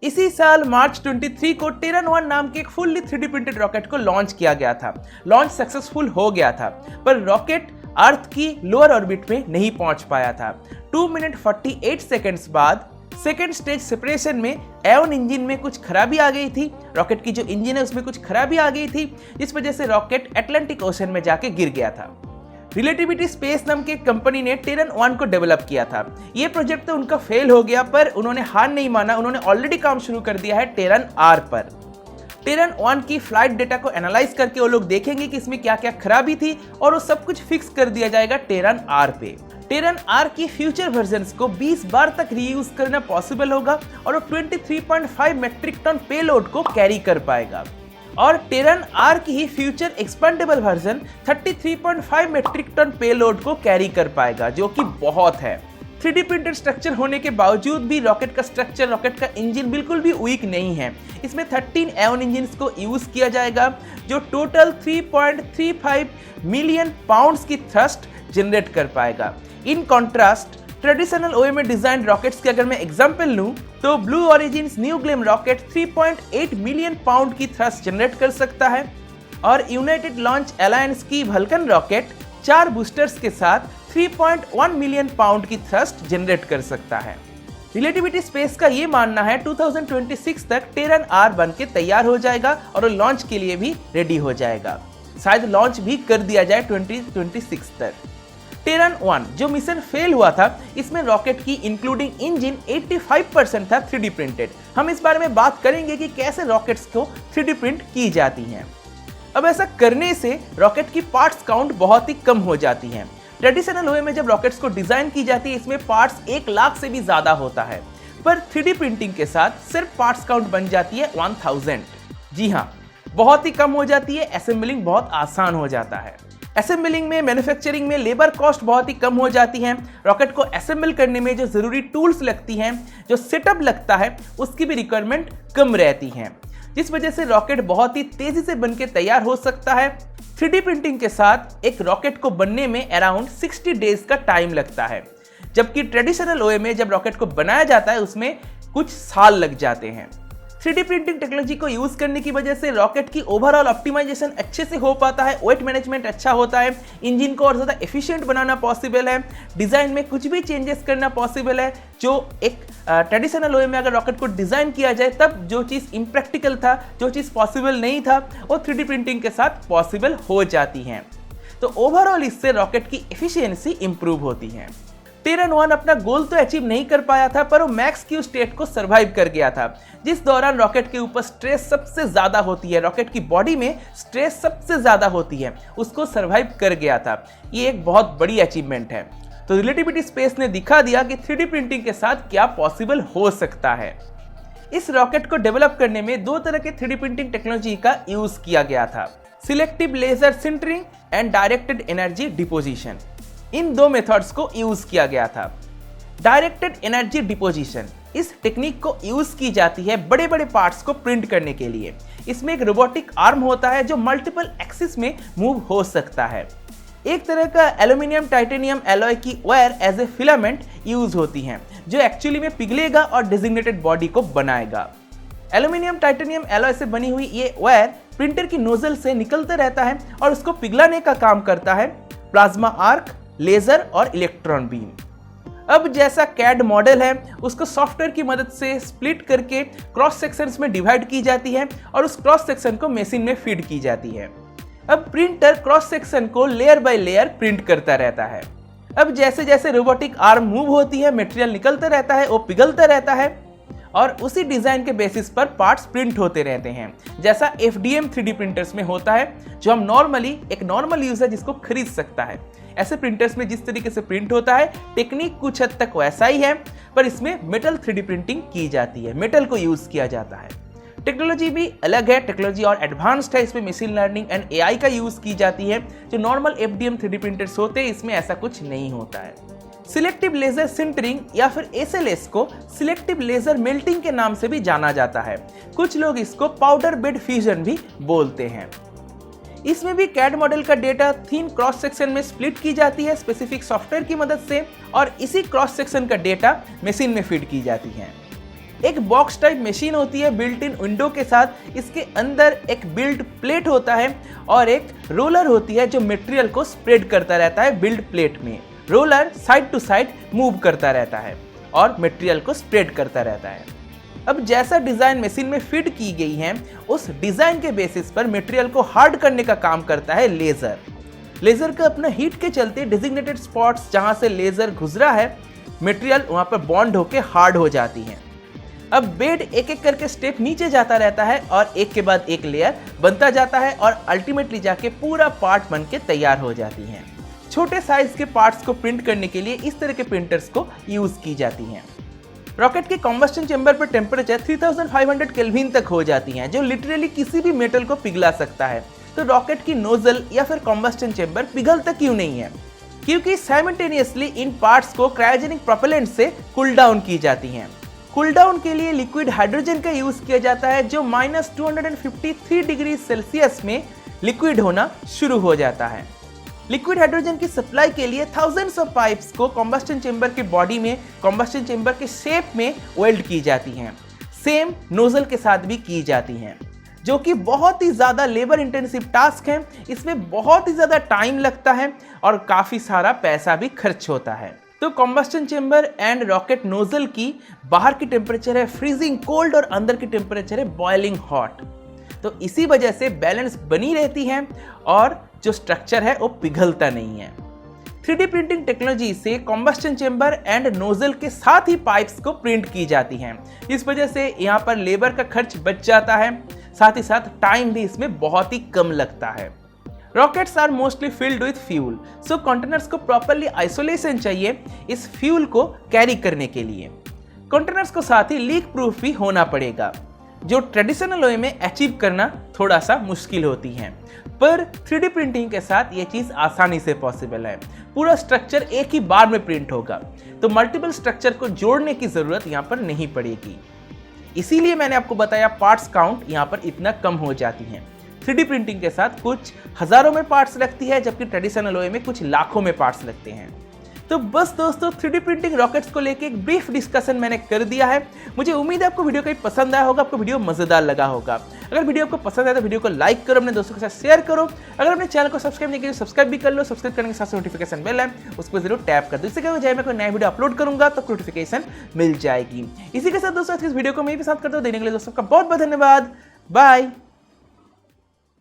इसी साल मार्च 23 को टेरन 1 नाम के एक फुल्ली 3D प्रिंटेड रॉकेट को लॉन्च किया गया था। लॉन्च सक्सेसफुल हो गया था, पर रॉकेट अर्थ की लोअर ऑर्बिट में नहीं पहुंच पाया था। 2 मिनट 48 सेकंड्स बाद सेकेंड स्टेज सेपरेशन में एवन इंजन में कुछ खराबी आ गई थी। रॉकेट की जो इंजन है उसमें कुछ खराबी आ गई थी, जिस वजह से रॉकेट अटलांटिक ओशन में जाके गिर गया था। रिलेटिविटी स्पेस नाम की कंपनी ने टेरन 1 को डेवलप किया था। ये प्रोजेक्ट तो उनका फेल हो गया, पर उन्होंने हार नहीं माना। उन्होंने ऑलरेडी काम शुरू कर दिया है टेरन आर पर। टेरन 1 की फ्लाइट डेटा को एनालाइज करके वो लोग देखेंगे कि इसमें क्या क्या खराबी थी और वो सब कुछ फिक्स कर दिया जाएगा टेरन आर पे। टेरन आर की फ्यूचर वर्जन्स को 20 बार तक रीयूज करना पॉसिबल होगा और वो 23.5 मेट्रिक टन पेलोड को कैरी कर पाएगा। और टेरन आर की ही future expendable version 33.5 metric ton payload को कैरी कर पाएगा, जो कि बहुत है। 3D प्रिंटेड स्ट्रक्चर होने के बावजूद भी रॉकेट का स्ट्रक्चर, रॉकेट का इंजन बिल्कुल भी वीक नहीं है। इसमें 13 एवन इंजन्स को यूज किया जाएगा, जो टोटल 3.35 मिलियन पाउंड्स की थ्रस्ट जनरेट कर पाएगा। इन कॉन्ट्रास्ट ट्रेडिशनल ओएमए डिजाइन रॉकेट्स की अगर मैं एग्जांपल लूं तो Blue Origin's New Glenn rocket 3.8 million pound की थ्रस्ट जनरेट कर सकता है और यूनाइटेड लॉन्च अलायंस की वल्कन रॉकेट 4 बूस्टर्स के साथ 3.1 मिलियन पाउंड की थ्रस्ट जनरेट कर सकता है। रिलेटिविटी स्पेस का ये मानना है 2026 तक टेरन आर बन के तैयार हो जाएगा और लॉन्च के लिए भी रेडी हो जाएगा। शायद लॉन्च भी कर दिया जाए 2026 तक। टेरन 1 जो मिशन फेल हुआ था, इसमें रॉकेट की इंक्लूडिंग इंजन 85% था 3D प्रिंटेड। हम इस बारे में बात करेंगे कि कैसे रॉकेट्स को 3D प्रिंट की जाती हैं। अब ऐसा करने से रॉकेट की पार्ट्स काउंट बहुत ही कम हो जाती है। ट्रेडिशनल वे में जब रॉकेट्स को डिजाइन की जाती है, इसमें पार्ट्स 1 लाख से भी ज्यादा होता है, पर 3D प्रिंटिंग के साथ सिर्फ पार्ट्स काउंट बन जाती है 1000। जी हाँ, बहुत ही कम हो जाती है। असेंबलिंग बहुत आसान हो जाता है। असेंबलिंग में, मैन्युफैक्चरिंग में लेबर कॉस्ट बहुत ही कम हो जाती है। रॉकेट को असेंबल करने में जो जरूरी टूल्स लगती हैं, जो सेटअप लगता है, उसकी भी रिक्वायरमेंट कम रहती है, जिस वजह से रॉकेट बहुत ही तेजी से बनके तैयार हो सकता है। 3D प्रिंटिंग के साथ एक रॉकेट को बनने में अराउंड 60 डेज का टाइम लगता है, जबकि ट्रेडिशनल ओए में जब रॉकेट को बनाया जाता है उसमें कुछ साल लग जाते हैं। 3D प्रिंटिंग टेक्नोलॉजी को यूज करने की वजह से रॉकेट की ओवरऑल ऑप्टिमाइजेशन अच्छे से हो पाता है, वेट मैनेजमेंट अच्छा होता है, इंजन को और ज़्यादा एफिशिएंट बनाना पॉसिबल है, डिज़ाइन में कुछ भी चेंजेस करना पॉसिबल है। जो एक ट्रेडिशनल वे में अगर रॉकेट को डिज़ाइन किया जाए तब जो चीज़ इम्प्रैक्टिकल था, जो चीज़ पॉसिबल नहीं था, वो 3D प्रिंटिंग के साथ पॉसिबल हो जाती हैं। तो ओवरऑल इससे रॉकेट की एफिशिएंसी इंप्रूव होती है। टेरन 1 अपना गोल तो अचीव नहीं कर पाया था, पर वो मैक्स क्यू स्टेट को सरवाइव कर गया था, जिस दौरान रॉकेट के ऊपर स्ट्रेस सबसे ज्यादा होती है, रॉकेट की बॉडी में स्ट्रेस सबसे ज्यादा होती है, उसको सरवाइव कर गया था। ये एक बहुत बड़ी अचीवमेंट है। तो रिलेटिविटी स्पेस ने दिखा दिया कि 3D प्रिंटिंग के साथ क्या पॉसिबल हो सकता है। इस रॉकेट को डेवलप करने में 2 तरह के 3D प्रिंटिंग टेक्नोलॉजी का यूज किया गया था, selective laser sintering and directed energy deposition. इन 2 मेथड्स को यूज किया गया था। डायरेक्टेड एनर्जी डिपोजिशन, इस टेक्निक को यूज की जाती है बड़े बड़े पार्ट्स को प्रिंट करने के लिए। इसमें एक रोबोटिक आर्म होता है जो मल्टीपल एक्सिस में मूव हो सकता है। एक तरह का एल्यूमिनियम टाइटेनियम एलॉय की wire as a filament use होती हैं, जो एक्चुअली में पिघलेगा और डेजिग्नेटेड बॉडी को बनाएगा। एल्यूमिनियम टाइटेनियम एलॉय से बनी हुई ये वायर प्रिंटर की नोजल से निकलते रहता है और उसको पिघलाने का काम करता है प्लाज्मा आर्क, लेजर और इलेक्ट्रॉन बीम। अब जैसा कैड मॉडल है, उसको सॉफ्टवेयर की मदद से स्प्लिट करके क्रॉस सेक्शंस में डिवाइड की जाती है और उस क्रॉस सेक्शन को मशीन में फीड की जाती है। अब प्रिंटर क्रॉस सेक्शन को लेयर बाय लेयर प्रिंट करता रहता है। अब जैसे जैसे रोबोटिक आर्म मूव होती है, मटेरियल निकलता रहता है, वो पिघलता रहता है और उसी डिजाइन के बेसिस पर पार्ट्स प्रिंट होते रहते हैं, जैसा FDM 3D प्रिंटर्स में होता है, जो हम नॉर्मली एक नॉर्मल यूजर जिसको खरीद सकता है। ऐसे प्रिंटर्स में जिस तरीके से प्रिंट होता है, टेक्निक कुछ हद तक वैसा ही है, पर इसमें मेटल 3D प्रिंटिंग की जाती है, मेटल को यूज किया जाता है। टेक्नोलॉजी भी अलग है, टेक्नोलॉजी और एडवांस्ड है, इसमें मशीन लर्निंग एंड AI का यूज की जाती है। जो नॉर्मल FDM 3D प्रिंटर्स होते हैं, इसमें ऐसा कुछ नहीं होता है। सिलेक्टिव लेजर सिंटरिंग या फिर SLS को सिलेक्टिव लेजर मेल्टिंग के नाम से भी जाना जाता है। कुछ लोग इसको पाउडर बेड फ्यूजन भी बोलते हैं। इसमें भी कैड मॉडल का डेटा थीन क्रॉस सेक्शन में स्प्लिट की जाती है स्पेसिफिक सॉफ्टवेयर की मदद से, और इसी क्रॉस सेक्शन का डेटा मशीन में फीड की जाती है। एक बॉक्स टाइप मशीन होती है बिल्ट इन विंडो के साथ। इसके अंदर एक बिल्ड प्लेट होता है और एक रोलर होती है जो मटेरियल को स्प्रेड करता रहता है बिल्ड प्लेट में। Roller side to side move करता रहता है और मटेरियल को स्प्रेड करता रहता है। अब जैसा डिजाइन मशीन में फिट की गई है, उस डिजाइन के बेसिस पर मटेरियल को हार्ड करने का काम करता है लेजर। लेजर का अपना हीट के चलते डेजिग्नेटेड स्पॉट्स जहां से लेजर गुजरा है, मटेरियल वहां पर बॉन्ड होकर हार्ड हो जाती है। अब बेड एक एक करके स्टेप नीचे जाता रहता है और एक के बाद एक लेयर बनता जाता है और अल्टीमेटली जाके पूरा पार्ट बन के तैयार हो जाती है। छोटे साइज के पार्ट्स को प्रिंट करने के लिए इस तरह के प्रिंटर्स को यूज की जाती हैं। रॉकेट के कॉम्बस्टन चेंबर पर टेम्परेचर 3500 केल्विन तक हो जाती हैं, जो लिटरली किसी भी मेटल को पिघला सकता है। तो रॉकेट की नोजल या फिर कॉम्बस्टन चेंबर पिघलता क्यों नहीं है? क्योंकि साइमल्टेनियसली इन पार्ट्स को क्रायोजेनिक प्रोपेलेंट से कूल डाउन की जाती हैं। कूल डाउन के लिए लिक्विड हाइड्रोजन का यूज किया जाता है जो -253 डिग्री सेल्सियस में लिक्विड होना शुरू हो जाता है। लिक्विड हाइड्रोजन की सप्लाई के लिए थाउजेंड्स ऑफ पाइप्स को कॉम्बस्टन चेंबर के बॉडी में कॉम्बस्टन चेंबर के शेप में वेल्ड की जाती हैं। सेम नोजल के साथ भी की जाती हैं, जो कि बहुत ही ज़्यादा लेबर इंटेंसिव टास्क है। इसमें बहुत ही ज़्यादा टाइम लगता है और काफ़ी सारा पैसा भी खर्च होता है। तो कॉम्बस्टन चेंबर एंड रॉकेट नोजल की बाहर की टेम्परेचर है फ्रीजिंग कोल्ड और अंदर की टेम्परेचर है बॉइलिंग हॉट। तो इसी वजह से बैलेंस बनी रहती है और जो स्ट्रक्चर है वो पिघलता नहीं है। 3D प्रिंटिंग टेक्नोलॉजी से कॉम्बस्टन चेंबर एंड नोजल के साथ ही पाइप्स को प्रिंट की जाती हैं। इस वजह से यहाँ पर लेबर का खर्च बच जाता है, साथ ही साथ टाइम भी इसमें बहुत ही कम लगता है। Rockets are mostly filled with fuel, so containers को प्रॉपरली आइसोलेशन चाहिए इस फ्यूल को कैरी करने के लिए। कंटेनर्स को साथ ही लीक प्रूफ भी होना पड़ेगा, जो ट्रेडिशनल वे में अचीव करना थोड़ा सा मुश्किल होती है। पर 3D प्रिंटिंग के साथ ये चीज़ आसानी से पॉसिबल है। पूरा स्ट्रक्चर एक ही बार में प्रिंट होगा, तो मल्टीपल स्ट्रक्चर को जोड़ने की ज़रूरत यहाँ पर नहीं पड़ेगी। इसीलिए मैंने आपको बताया पार्ट्स काउंट यहाँ पर इतना कम हो जाती हैं। 3D प्रिंटिंग के साथ कुछ हज़ारों में पार्ट्स लगती है, जबकि ट्रेडिशनल वे में कुछ लाखों में पार्ट्स लगते हैं। तो बस दोस्तों, 3D प्रिंटिंग रॉकेट्स को लेके एक ब्रीफ डिस्कशन मैंने कर दिया है। मुझे उम्मीद है आपको वीडियो कहीं पसंद आया होगा, आपको वीडियो मजेदार लगा होगा। अगर वीडियो आपको पसंद आया तो वीडियो को लाइक करो, अपने दोस्तों के साथ शेयर करो। अगर अपने चैनल को सब्सक्राइब नहीं किया तो सब्सक्राइब भी कर लो। सब्सक्राइब करने के साथ नोटिफिकेशन बेल है, उसको जरूर टैप कर दो। इससे क्या हो जाए, मैं कोई नया वीडियो अपलोड करूंगा तो नोटिफिकेशन मिल जाएगी। इसी के साथ दोस्तों, इस वीडियो को मैं भी साथ करता हूँ। देने के लिए दोस्तों का बहुत बहुत धन्यवाद। बाय।